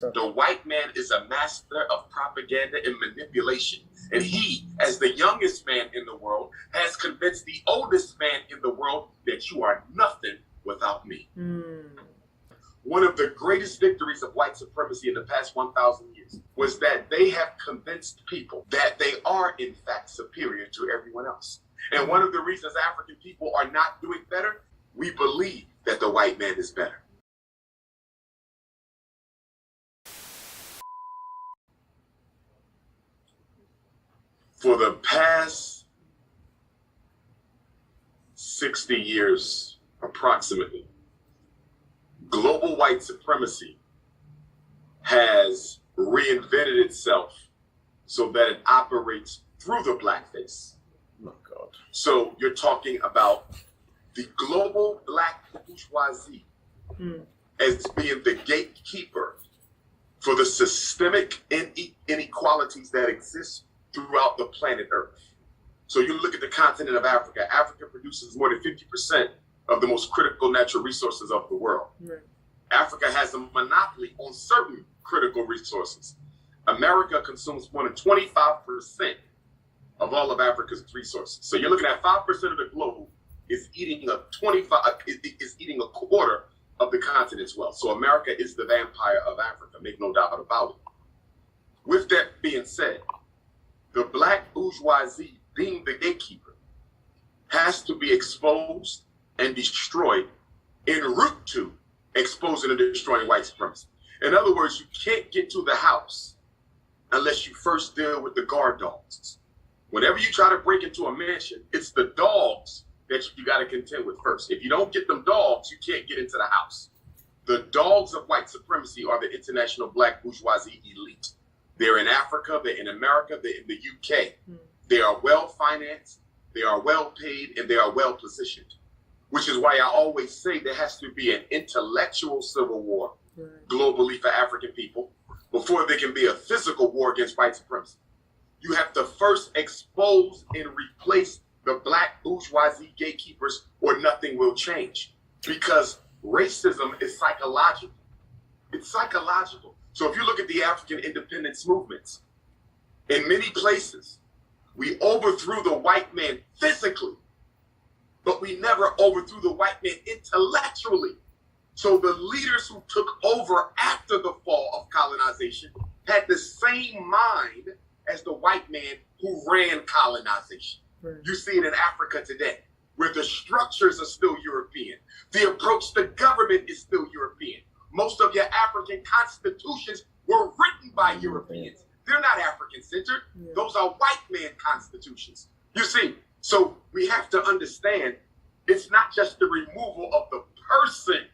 The white man is a master of propaganda and manipulation. And he, as the youngest man in the world, has convinced the oldest man in the world that you are nothing without me. One of the greatest victories of white supremacy in the past 1,000 years was that they have convinced people that they are, in fact, superior to everyone else. And one of the reasons African people are not doing better, we believe that the white man is better. For the past 60 years, approximately, global white supremacy has reinvented itself so that it operates through the blackface. Oh, God. So you're talking about the global black bourgeoisie as being the gatekeeper for the systemic inequalities that exist throughout the planet Earth. So you look at the continent of Africa. Africa produces more than 50% of the most critical natural resources of the world. Right. Africa has a monopoly on certain critical resources. America consumes more than 25% of all of Africa's resources. So you're looking at 5% of the globe is eating a quarter of the continent's wealth. So America is the vampire of Africa, make no doubt about it. With that being said, the black bourgeoisie, being the gatekeeper, has to be exposed and destroyed en route to exposing and destroying white supremacy. In other words, you can't get to the house unless you first deal with the guard dogs. Whenever you try to break into a mansion, it's the dogs that you got to contend with first. If you don't get them dogs, you can't get into the house. The dogs of white supremacy are the international black bourgeoisie elite. They're in Africa, they're in America, they're in the UK. They are well financed, they are well paid, and they are well positioned. Which is why I always say there has to be an intellectual civil war globally for African people before there can be a physical war against white supremacy. You have to first expose and replace the black bourgeoisie gatekeepers or nothing will change. Because racism is psychological. It's psychological. So if you look at the African independence movements, in many places, we overthrew the white man physically, but we never overthrew the white man intellectually. So the leaders who took over after the fall of colonization had the same mind as the white man who ran colonization. You see it in Africa today, where the structures are still European. The approach to government is still European. Most of your African constitutions were written by Europeans. They're not African-centered. Those are white man constitutions. You see, so we have to understand it's not just the removal of the person.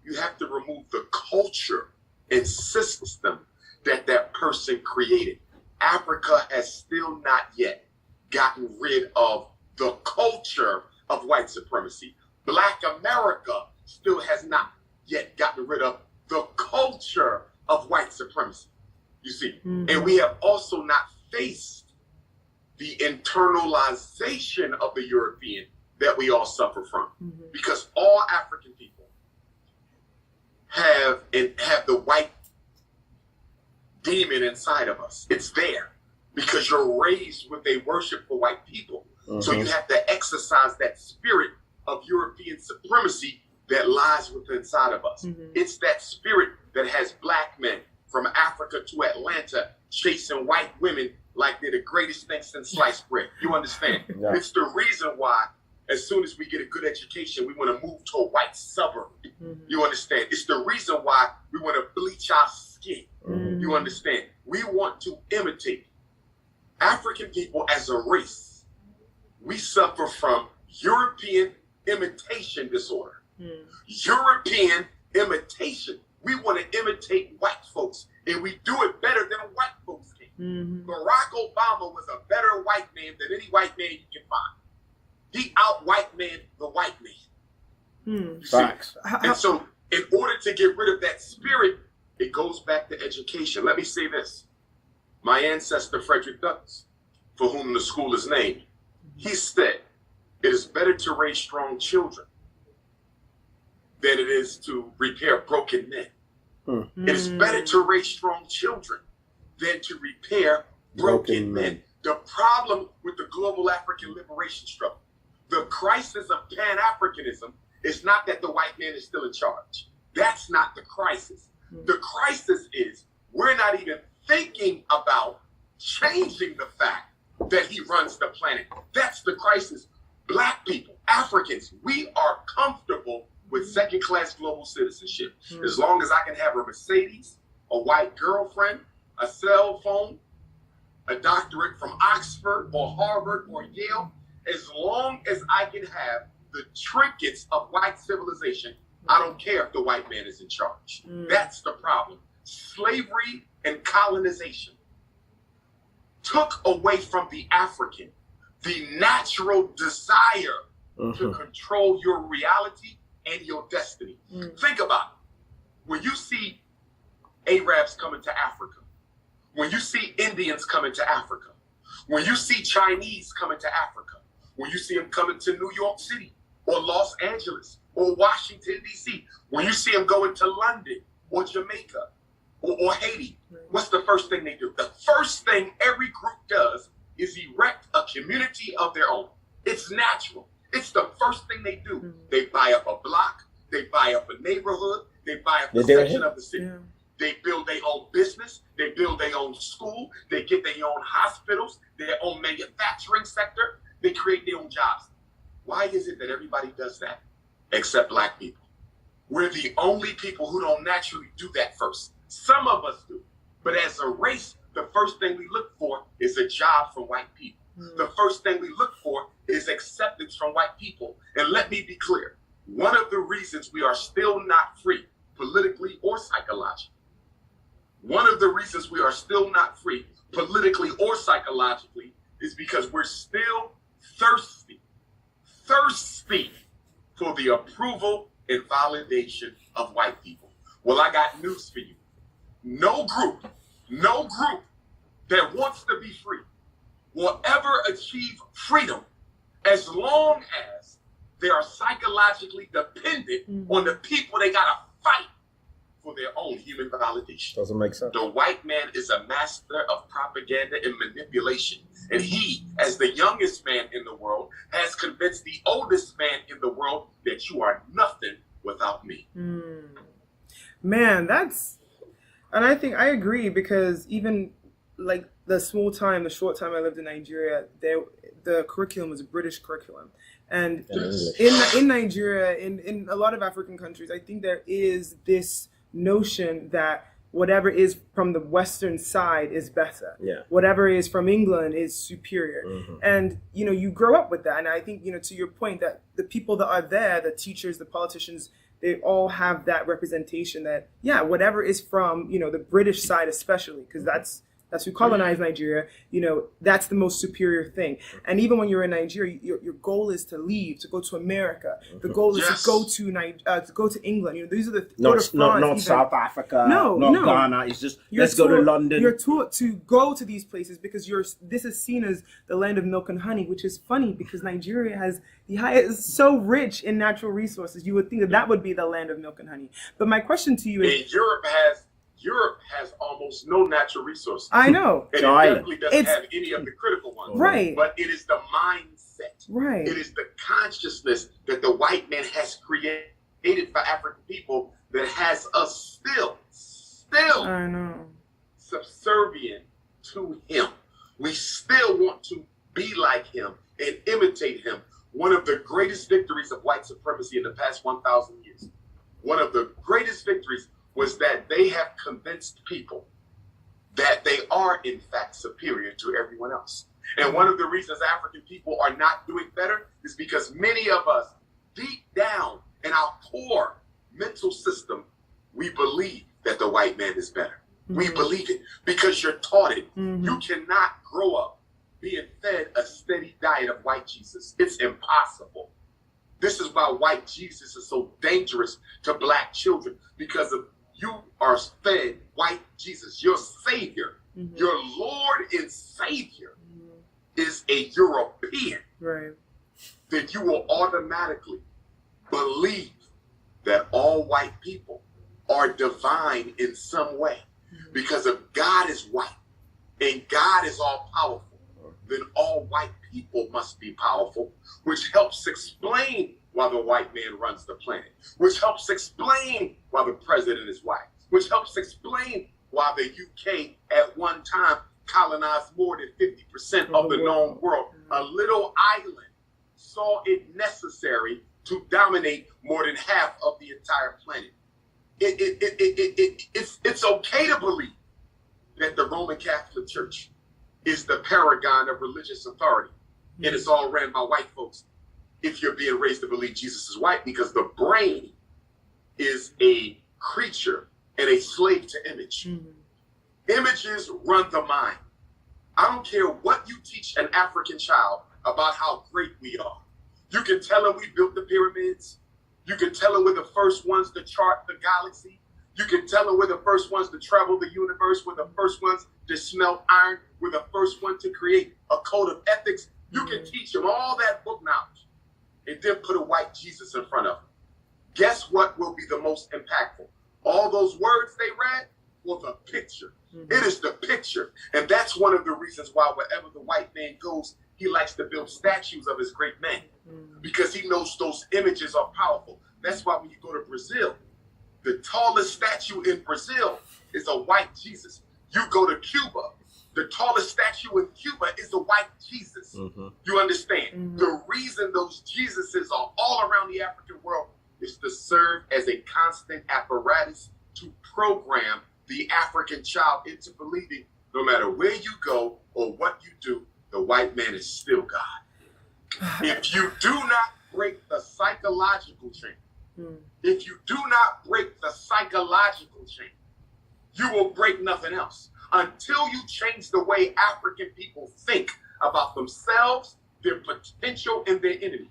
You have to remove the culture and system that that person created. Africa has still not yet gotten rid of the culture of white supremacy. Black America still has not yet gotten rid of the culture of white supremacy. You see, and we have also not faced the internalization of the European that we all suffer from, because all African people have the white demon inside of us. It's there because you're raised with a worship for white people. So you have to exercise that spirit of European supremacy that lies within inside of us. It's that spirit that has black men from Africa to Atlanta chasing white women like they're the greatest thing since sliced bread. You understand? It's the reason why as soon as we get a good education, we want to move to a white suburb. You understand? It's the reason why we want to bleach our skin. You understand? We want to imitate African people as a race. We suffer from European imitation disorder. European imitation. We want to imitate white folks, and we do it better than white folks can. Barack Obama was a better white man than any white man you can find. He out-white man the white man. Facts. And so in order to get rid of that spirit, it goes back to education. Let me say this. My ancestor, Frederick Douglass, for whom the school is named, he said, it is better to raise strong children than it is to repair broken men. It is better to raise strong children than to repair broken men. The problem with the global African liberation struggle, the crisis of Pan-Africanism, is not that the white man is still in charge. That's not the crisis. The crisis is we're not even thinking about changing the fact that he runs the planet. That's the crisis. Black people, Africans, we are comfortable with second-class global citizenship. As long as I can have a Mercedes, a white girlfriend, a cell phone, a doctorate from Oxford or Harvard or Yale, as long as I can have the trinkets of white civilization, I don't care if the white man is in charge. That's the problem. Slavery and colonization took away from the African the natural desire to control your reality and your destiny. Think about it. When you see Arabs coming to Africa, when you see Indians coming to Africa, when you see Chinese coming to Africa, when you see them coming to New York City or Los Angeles or Washington, D.C., when you see them going to London or Jamaica or Haiti, what's the first thing they do? The first thing every group does is erect a community of their own. It's natural. It's the first thing they do. They buy up a block, they buy up a neighborhood, they buy up a section of the city. They build their own business, they build their own school, they get their own hospitals, their own manufacturing sector, they create their own jobs. Why is it that everybody does that except black people? We're the only people who don't naturally do that first. Some of us do, but as a race, the first thing we look for is a job from white people. The first thing we look for is acceptance from white people. And let me be clear, one of the reasons we are still not free, politically or psychologically, one of the reasons we are still not free, politically or psychologically, is because we're still thirsty for the approval and validation of white people. Well, I got news for you. No group that wants to be free will ever achieve freedom as long as they are psychologically dependent on the people they gotta fight for their own human validation. Doesn't make sense. The white man is a master of propaganda and manipulation. And he, as the youngest man in the world, has convinced the oldest man in the world that you are nothing without me. Man, and I think I agree, because even like the short time I lived in Nigeria, the curriculum was a British curriculum. And in Nigeria, in a lot of African countries, I think there is this notion that whatever is from the Western side is better. Whatever is from England is superior. And, you grow up with that. And I think, to your point, that the people that are there, the teachers, the politicians, they all have that representation that, whatever is from, the British side especially, because that's who colonized Nigeria, that's the most superior thing. And even when you're in Nigeria, your goal is to leave, to go to America. The goal is to go to England. These are the not South Africa, not Ghana. It's just let's go to London. You're taught to go to these places because this is seen as the land of milk and honey, which is funny because Nigeria is so rich in natural resources. You would think that would be the land of milk and honey. But my question to you is, and Europe has almost no natural resources. I know. And it definitely doesn't have any of the critical ones. Right. But it is the mindset. Right. It is the consciousness that the white man has created for African people that has us still I know, subservient to him. We still want to be like him and imitate him. One of the greatest victories of white supremacy in the past 1,000 years, one of the greatest victories was that they have convinced people that they are, in fact, superior to everyone else. And one of the reasons African people are not doing better is because many of us, deep down in our core mental system, we believe that the white man is better. We believe it because you're taught it. You cannot grow up being fed a steady diet of white Jesus. It's impossible. This is why white Jesus is so dangerous to black children, because of you are fed white Jesus. Your Savior, your Lord and Savior is a European. right? Then you will automatically believe that all white people are divine in some way. Because if God is white and God is all powerful, then all white people must be powerful, which helps explain why the white man runs the planet, which helps explain why the president is white, which helps explain why the UK at one time colonized more than 50% of the known world. A little island saw it necessary to dominate more than half of the entire planet. It's okay to believe that the Roman Catholic Church is the paragon of religious authority, and it's all ran by white folks if you're being raised to believe Jesus is white, because the brain is a creature and a slave to image. Images run the mind. I don't care what you teach an African child about how great we are. You can tell them we built the pyramids. You can tell them we're the first ones to chart the galaxy. You can tell them we're the first ones to travel the universe. We're the first ones to smelt iron. We're the first one to create a code of ethics. You can teach them all that book knowledge and then put a white Jesus in front of them. Guess what will be the most impactful? All those words they read or the picture. It is the picture. And that's one of the reasons why wherever the white man goes, he likes to build statues of his great men, because he knows those images are powerful. That's why when you go to Brazil, the tallest statue in Brazil is a white Jesus. You go to Cuba, the tallest statue in Cuba is a white Jesus. You understand? The reason those Jesuses are all around the African world is to serve as a constant apparatus to program the African child into believing no matter where you go or what you do, the white man is still God. If you do not break the psychological chain, if you do not break the psychological chain, you will break nothing else. Until you change the way African people think about themselves, their potential, and their enemy.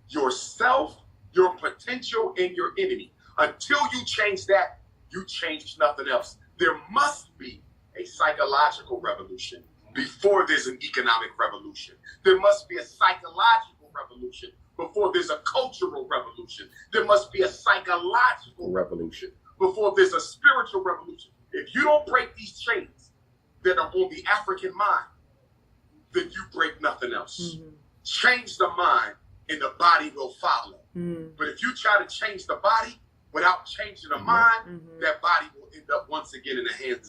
Yourself, your potential, and your enemy. Until you change that, you change nothing else. There must be a psychological revolution before there's an economic revolution. There must be a psychological revolution before there's a cultural revolution. There must be a psychological revolution before there's a spiritual revolution. If you don't break these chains that are on the African mind, then you break nothing else. Change the mind and the body will follow. But if you try to change the body without changing the mind, that body will end up once again in the hands